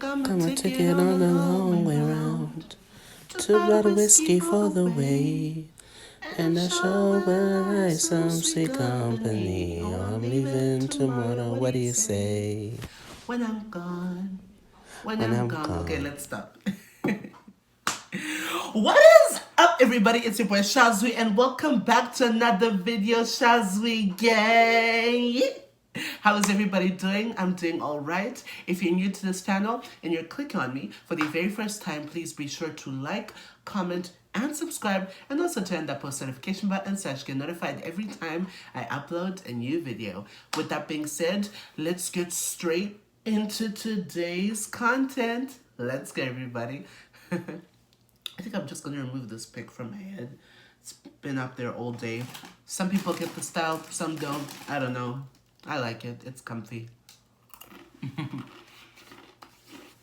Got my ticket on the long way round. Two bottle whiskey for the way. And I show by some sweet company. I'm leaving tomorrow. What do you say? When I'm gone. When When I'm I'm gone. Okay, gone. let's stop. What is up, everybody? It's your boy Shazwiyt, and welcome back to another video, Shazwiyt gang. How is everybody doing? I'm doing all right. If you're new to this channel and you're clicking on me for the very first time, please be sure to like, comment, and subscribe, and also turn that post notification button so I get notified every time I upload a new video. With that being said, let's get straight into today's content. Let's go, everybody. I think I'm just gonna remove this pic from my head. It's been up there all day. Some people get the style, some don't. I don't know. I like it. It's comfy.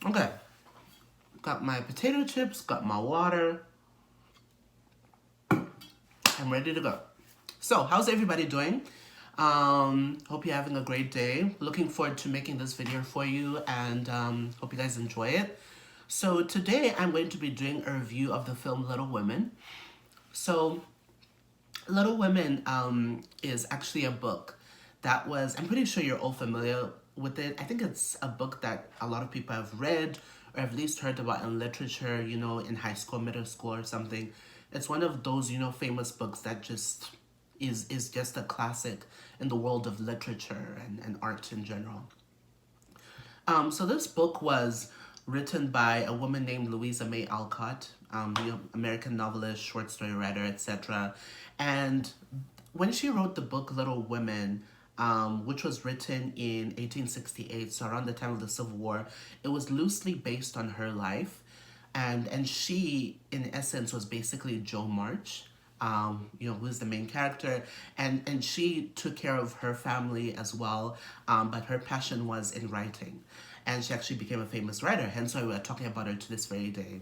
Okay. Got my potato chips, got my water. I'm ready to go. So, how's everybody doing? Hope you're having a great day. Looking forward to making this video for you, and hope you guys enjoy it. So today I'm going to be doing a review of the film Little Women. So Little Women is actually a book that was, I'm pretty sure you're all familiar with it. I think it's a book that a lot of people have read or at least heard about in literature, you know, in high school, middle school or something. It's one of those, you know, famous books that just is just a classic in the world of literature and art in general. So this book was written by a woman named Louisa May Alcott, the American novelist, short story writer, etc. And when she wrote the book Little Women, which was written in 1868, so around the time of the Civil War, it was loosely based on her life. And she, in essence, was basically Jo March, you know, who's the main character, and she took care of her family as well, but her passion was in writing, and she actually became a famous writer, hence why we're talking about her to this very day.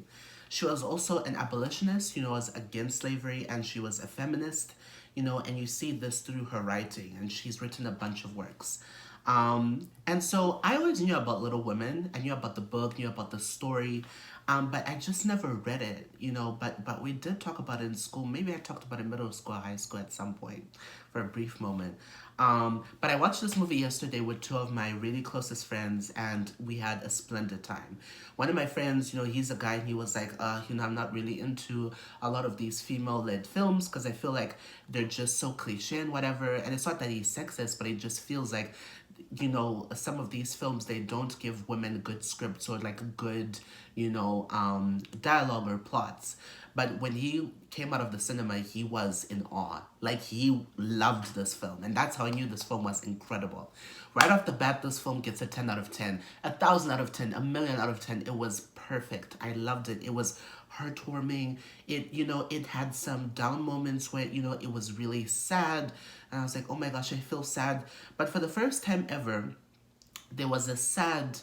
She was also an abolitionist, you know, was against slavery, and she was a feminist, you know, and you see this through her writing, and she's written a bunch of works. And so I always knew about Little Women. I knew about the book, knew about the story, but I just never read it, you know. But we did talk about it in school. Maybe I talked about it in middle school, high school at some point, for a brief moment. But I watched this movie yesterday with two of my really closest friends, and we had a splendid time. One of my friends, you know, he's a guy, and he was like, you know, I'm not really into a lot of these female-led films because I feel like they're just so cliche and whatever. And it's not that he's sexist, but it just feels like, you know, some of these films, they don't give women good scripts or like good, you know, dialogue or plots. But when he came out of the cinema, he was in awe. Like, he loved this film, and that's how I knew this film was incredible. Right off the bat, this film gets a 10 out of 10, 1,000 out of 10, a million out of 10. It was perfect. I loved it. It was heartwarming. It, you know, it had some down moments where, you know, it was really sad, and I was like, oh my gosh, I feel sad. But for the first time ever, there was a sad,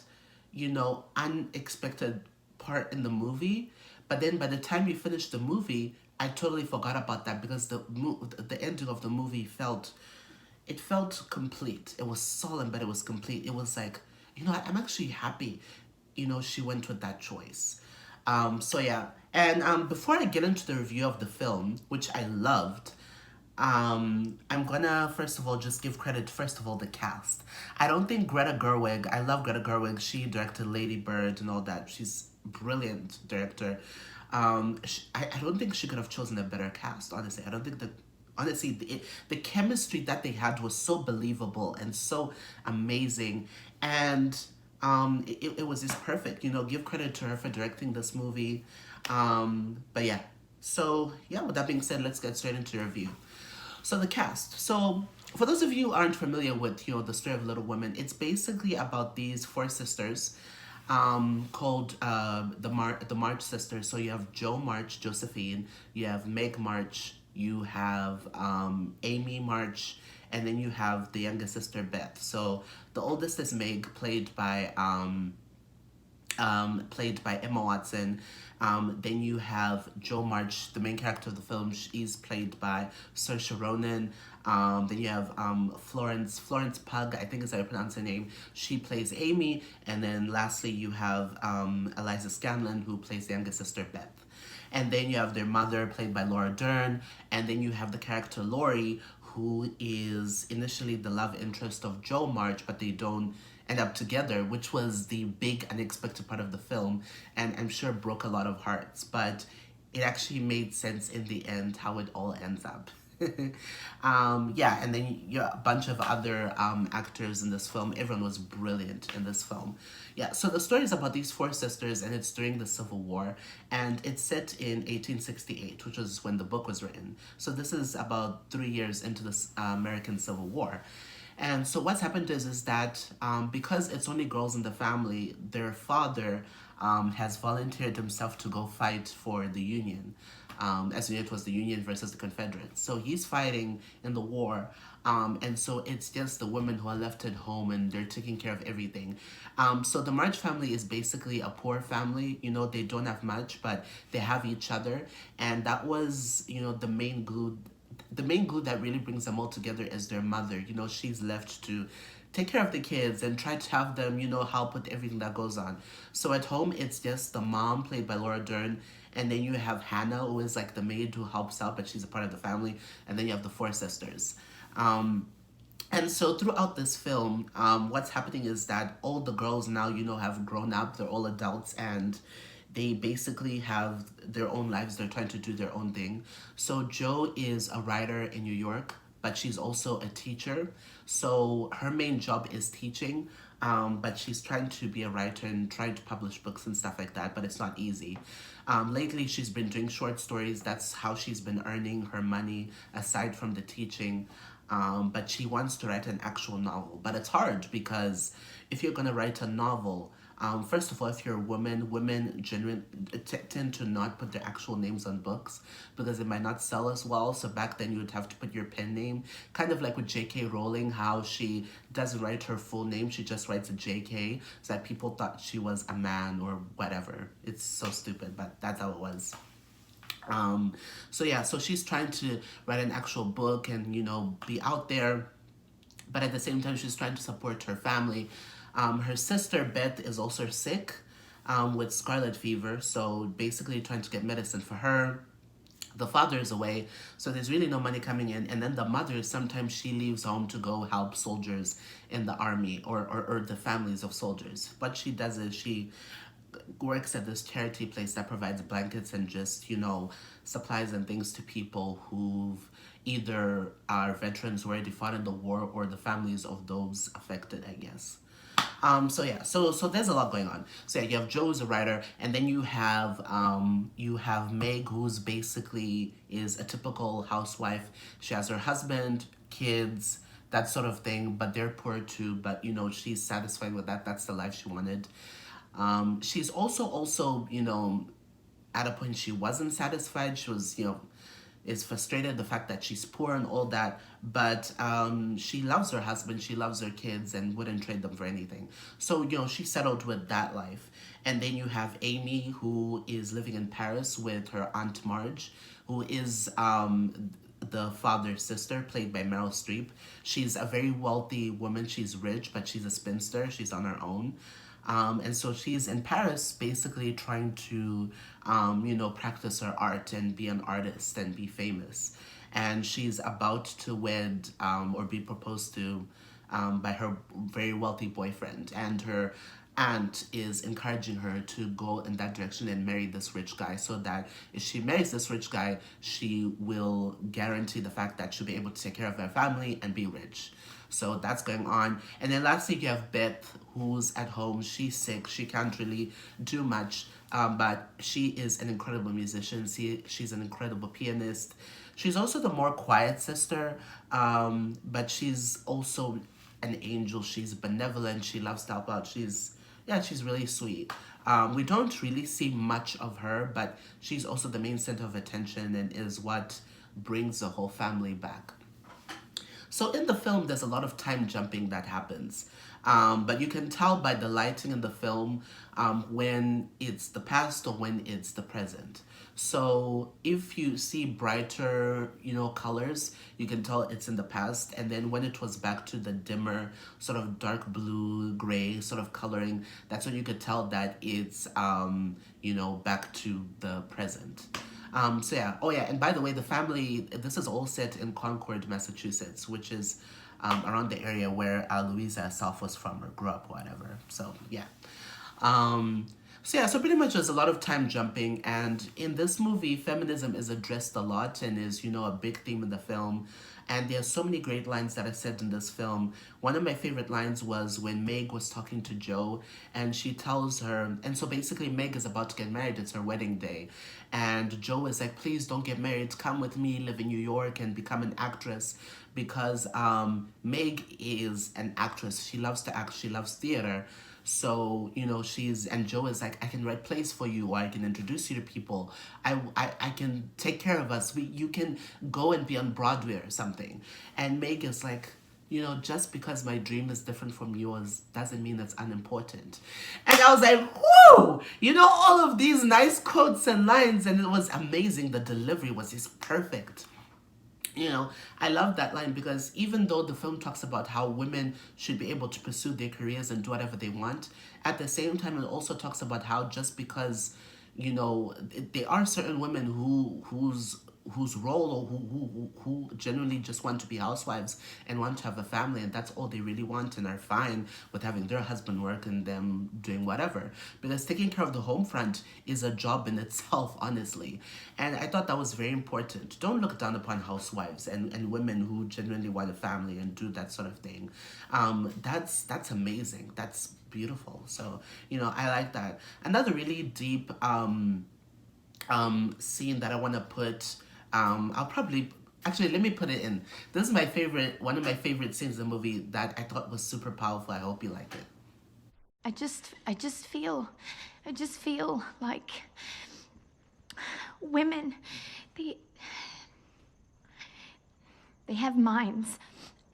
you know, unexpected part in the movie. But then by the time you finish the movie, I totally forgot about that because the ending of the movie felt, it felt complete. It was solemn, but it was complete. It was like, you know, I'm actually happy, you know, she went with that choice. So yeah, and before I get into the review of the film, which I loved, I'm gonna first of all just give credit, first of all, the cast. I don't think Greta Gerwig, I love Greta Gerwig, she directed Lady Bird and all that. She's a brilliant director. I don't think she could have chosen a better cast, honestly. I don't think that, honestly, the chemistry that they had was so believable and so amazing. And it was just perfect, you know, give credit to her for directing this movie. But yeah, so yeah, with that being said, let's get straight into the review. So the cast. So for those of you who aren't familiar with, you know, the story of Little Women, it's basically about these four sisters, called the March sisters. So you have Jo March, Josephine, you have Meg March, you have Amy March, and then you have the younger sister Beth. So the oldest is Meg, played by played by Emma Watson. Then you have Jo March, the main character of the film. She's played by Saoirse Ronan. Then you have Florence Pugh, I think is how you pronounce her name. She plays Amy. And then lastly, you have Eliza Scanlon, who plays the younger sister, Beth. And then you have their mother, played by Laura Dern. And then you have the character Laurie, who is initially the love interest of Jo March, but they don't end up together, which was the big unexpected part of the film, and I'm sure broke a lot of hearts, but it actually made sense in the end how it all ends up. Yeah, and then a bunch of other actors in this film. Everyone was brilliant in this film. Yeah, so the story is about these four sisters, and it's during the Civil War, and it's set in 1868, which was when the book was written. So this is about 3 years into the American Civil War. And so what's happened is that because it's only girls in the family, their father has volunteered himself to go fight for the Union. As it was the Union versus the Confederates. So he's fighting in the war. And so it's just the women who are left at home and they're taking care of everything. So the March family is basically a poor family. You know, they don't have much, but they have each other. And that was, you know, the main glue that really brings them all together is their mother. You know, she's left to take care of the kids and try to have them, you know, help with everything that goes on. So at home, it's just the mom, played by Laura Dern, and then you have Hannah, who is like the maid who helps out, but she's a part of the family, and then you have the four sisters. And so throughout this film, what's happening is that all the girls now, you know, have grown up, they're all adults, and they basically have their own lives. They're trying to do their own thing. So Jo is a writer in New York, but she's also a teacher. So her main job is teaching, but she's trying to be a writer and trying to publish books and stuff like that, but it's not easy. Lately, she's been doing short stories. That's how she's been earning her money aside from the teaching. But she wants to write an actual novel. But it's hard because if you're going to write a novel, first of all, if you're a woman, women tend to not put their actual names on books because it might not sell as well. So back then you would have to put your pen name. Kind of like with J.K. Rowling, how she doesn't write her full name. She just writes a J.K. so that people thought she was a man or whatever. It's so stupid, but that's how it was. So yeah, so she's trying to write an actual book and, you know, be out there. But at the same time, she's trying to support her family. Her sister, Beth, is also sick with scarlet fever. So basically trying to get medicine for her. The father is away, so there's really no money coming in. And then the mother, sometimes she leaves home to go help soldiers in the army or the families of soldiers. What she does is she works at this charity place that provides blankets and just, you know, supplies and things to people who've either are veterans who already fought in the war or the families of those affected, I guess. So yeah, so there's a lot going on. So yeah, you have Jo who's a writer, and then you have Meg, who's basically is a typical housewife. She has her husband, kids, that sort of thing, but they're poor too. But you know, she's satisfied with that. That's the life she wanted. She's also you know, at a point she wasn't satisfied. She was, you know, is frustrated the fact that she's poor and all that, but she loves her husband, she loves her kids, and wouldn't trade them for anything. So, you know, she settled with that life. And then you have Amy, who is living in Paris with her Aunt Marge, who is the father's sister, played by Meryl Streep. She's a very wealthy woman. She's rich, but she's a spinster. She's on her own. And so she's in Paris basically trying to, you know, practice her art and be an artist and be famous. And she's about to wed or be proposed to by her very wealthy boyfriend. And her aunt is encouraging her to go in that direction and marry this rich guy, so that if she marries this rich guy, she will guarantee the fact that she'll be able to take care of her family and be rich. So that's going on. And then lastly, you have Beth, who's at home. She's sick. She can't really do much, but she is an incredible musician. She's an incredible pianist. She's also the more quiet sister, but she's also an angel. She's benevolent. She loves to help out. She's really sweet. We don't really see much of her, but she's also the main center of attention and is what brings the whole family back. So in the film, there's a lot of time jumping that happens. But you can tell by the lighting in the film when it's the past or when it's the present. So if you see brighter, colors, you can tell it's in the past. And then when it was back to the dimmer, sort of dark blue, gray sort of coloring, that's when you could tell that it's, back to the present. So yeah. Oh yeah. And by the way, the family. This is all set in Concord, Massachusetts, which is around the area where Louisa herself was from or grew up, or whatever. So yeah. Um, so yeah. So pretty much there's a lot of time jumping, and in this movie, feminism is addressed a lot and is a big theme in the film. And there are so many great lines that are said in this film. One of my favorite lines was when Meg was talking to Joe, and she tells her, and so basically Meg is about to get married, it's her wedding day. And Joe is like, please don't get married, come with me, live in New York, and become an actress. Because Meg is an actress. She loves to act, she loves theater. So, and Joe is like, I can write plays for you, or I can introduce you to people. I can take care of us. You can go and be on Broadway or something. And Meg is like, just because my dream is different from yours doesn't mean it's unimportant. And I was like, whoo! All of these nice quotes and lines, and it was amazing. The delivery was just perfect. I love that line because even though the film talks about how women should be able to pursue their careers and do whatever they want, at the same time it also talks about how just because, there are certain women whose role or who generally just want to be housewives and want to have a family, and that's all they really want, and are fine with having their husband work and them doing whatever, because taking care of the home front is a job in itself, honestly. And I thought that was very important. Don't look down upon housewives and women who genuinely want a family and do that sort of thing. That's amazing. That's beautiful. So I like that. Another really deep scene that I want to put. I'll probably actually let me put it in. This is one of my favorite scenes in the movie that I thought was super powerful. I hope you like it. I just feel like women, they they have minds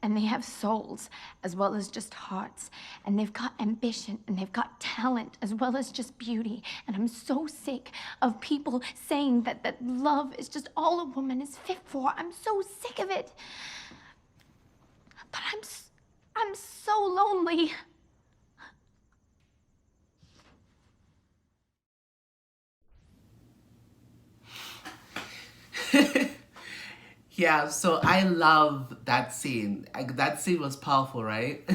and they have souls as well as just hearts, and they've got ambition and they've got talent as well as just beauty. And I'm so sick of people saying that love is just all a woman is fit for. I'm so sick of it. But I'm so lonely. Yeah, so I love that scene. That scene was powerful, right?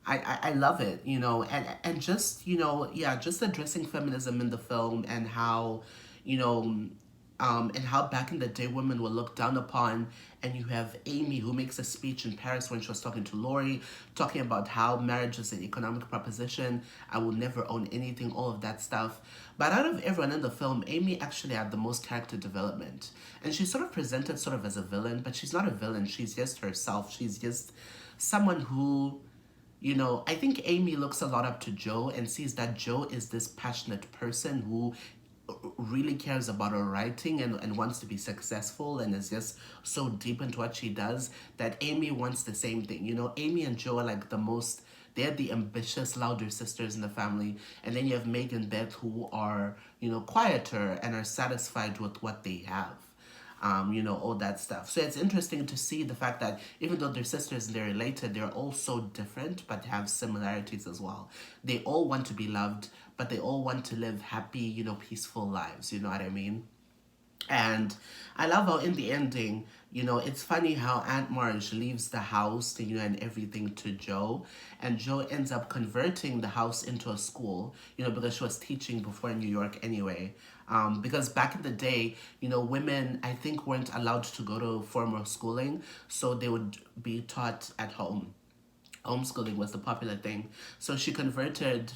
I love it, and just, yeah, just addressing feminism in the film and how, you know, and how back in the day women were looked down upon. And you have Amy who makes a speech in Paris when she was talking to Laurie, talking about how marriage is an economic proposition. I will never own anything, all of that stuff. But out of everyone in the film, Amy actually had the most character development. And she's sort of presented sort of as a villain, but she's not a villain. She's just herself. She's just someone who, I think Amy looks a lot up to Joe and sees that Joe is this passionate person who really cares about her writing and wants to be successful and is just so deep into what she does, that Amy wants the same thing. Amy and Joe are like they're the ambitious, louder sisters in the family. And then you have Meg and Beth who are, quieter and are satisfied with what they have. All that stuff. So it's interesting to see the fact that even though they're sisters and they're related, they're all so different but have similarities as well. They all want to be loved, but they all want to live happy, peaceful lives. You know what I mean? And I love how in the ending, it's funny how Aunt Marge leaves the house, and everything to Joe. And Joe ends up converting the house into a school, because she was teaching before in New York anyway. Because back in the day, women, I think, weren't allowed to go to formal schooling. So they would be taught at home. Homeschooling was the popular thing. So she converted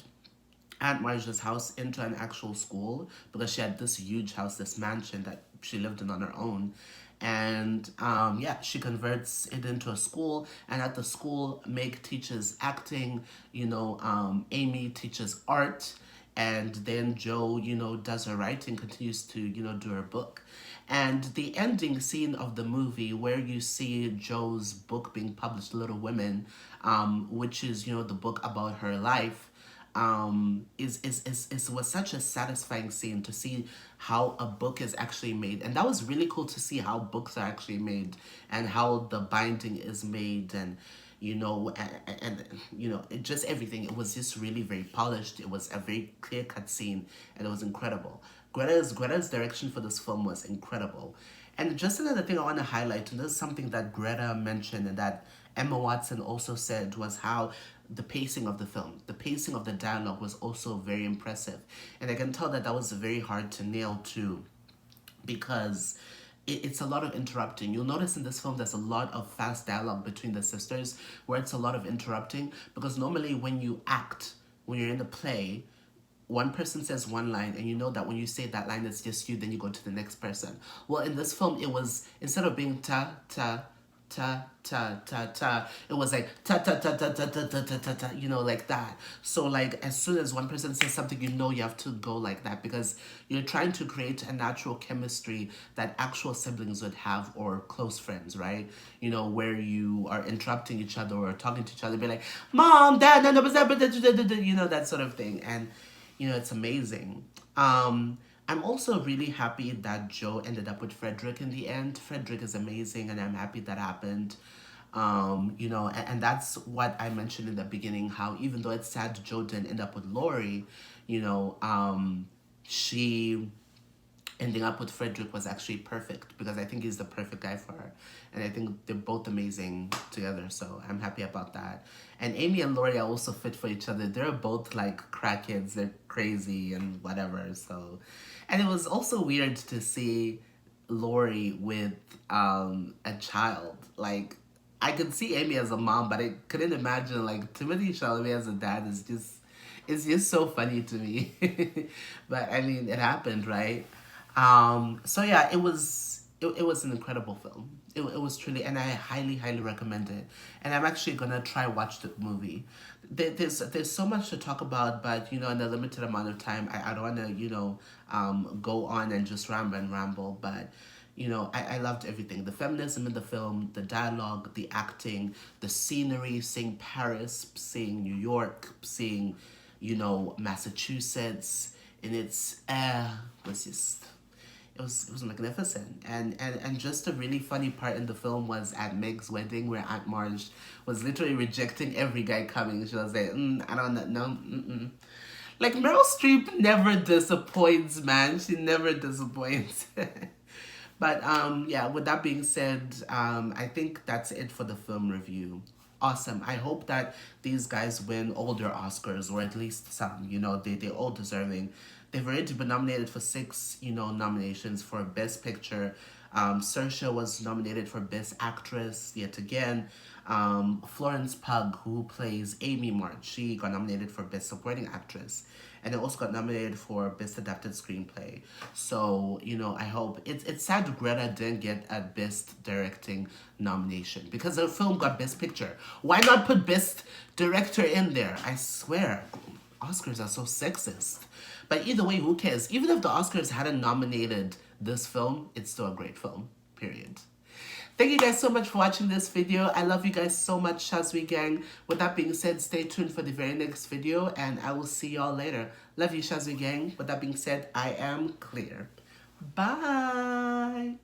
Aunt Marge's house into an actual school because she had this huge house, this mansion that she lived in on her own. And yeah, she converts it into a school. And at the school, Meg teaches acting, Amy teaches art. and then Jo, does her writing, continues to, do her book. And the ending scene of the movie where you see Jo's book being published, Little Women, which is, the book about her life, is was such a satisfying scene to see how a book is actually made. And that was really cool to see how books are actually made and how the binding is made, and it just everything. It was just really very polished. It was a very clear cut scene, and it was incredible. Greta's direction for this film was incredible. And just another thing I want to highlight, and this is something that Greta mentioned and that Emma Watson also said, was how the pacing of the film, the pacing of the dialogue was also very impressive. And I can tell that that was very hard to nail too, because it's a lot of interrupting. You'll notice in this film there's a lot of fast dialogue between the sisters where it's a lot of interrupting, because normally when you act, when you're in the play, one person says one line and you know that when you say that line it's just you, then you go to the next person. Well, in this film it was, instead of being ta ta ta ta ta ta, it was like ta ta ta ta ta ta ta ta ta ta, like that. So like as soon as one person says something, you have to go like that, because you're trying to create a natural chemistry that actual siblings would have, or close friends, right? Where you are interrupting each other or talking to each other, be like, mom, dad, no, that sort of thing. And it's amazing. I'm also really happy that Jo ended up with Frederick in the end. Frederick is amazing, and I'm happy that happened. And that's what I mentioned in the beginning, how even though it's sad Jo didn't end up with Lori, she ending up with Frederick was actually perfect, because I think he's the perfect guy for her. And I think they're both amazing together, so I'm happy about that. And Amy and Laurie are also fit for each other. They're both like crackheads, they're crazy and whatever, so. And it was also weird to see Laurie with a child. Like, I could see Amy as a mom, but I couldn't imagine like Timothy Chalamet as a dad. It's just so funny to me. But I mean, it happened, right? So yeah, it was an incredible film. It was truly, and I highly recommend it. And I'm actually gonna try watch the movie. There's so much to talk about, but in a limited amount of time, I don't wanna go on and just ramble. But I loved everything. The feminism in the film, the dialogue, the acting, the scenery, seeing Paris, seeing New York, seeing Massachusetts, and its air was just, it was magnificent. And just a really funny part in the film was at Meg's wedding, where Aunt Marge was literally rejecting every guy coming. She was like, I don't know, mm-mm. Like, Meryl Streep never disappoints, man. She never disappoints. But yeah, with that being said, I think that's it for the film review. Awesome. I hope that these guys win all their Oscars, or at least some. They're all deserving. They've already been nominated for 6, nominations for Best Picture. Saoirse was nominated for Best Actress yet again. Florence Pugh, who plays Amy March, she got nominated for Best Supporting Actress. And it also got nominated for Best Adapted Screenplay. So, I hope. It's sad Greta didn't get a Best Directing nomination, because the film got Best Picture. Why not put Best Director in there? I swear, Oscars are so sexist. But either way, who cares? Even if the Oscars hadn't nominated this film, it's still a great film, period. Thank you guys so much for watching this video. I love you guys so much, Shazwiyt gang. With that being said, stay tuned for the very next video, and I will see y'all later. Love you, Shazwiyt gang. With that being said, I am clear. Bye.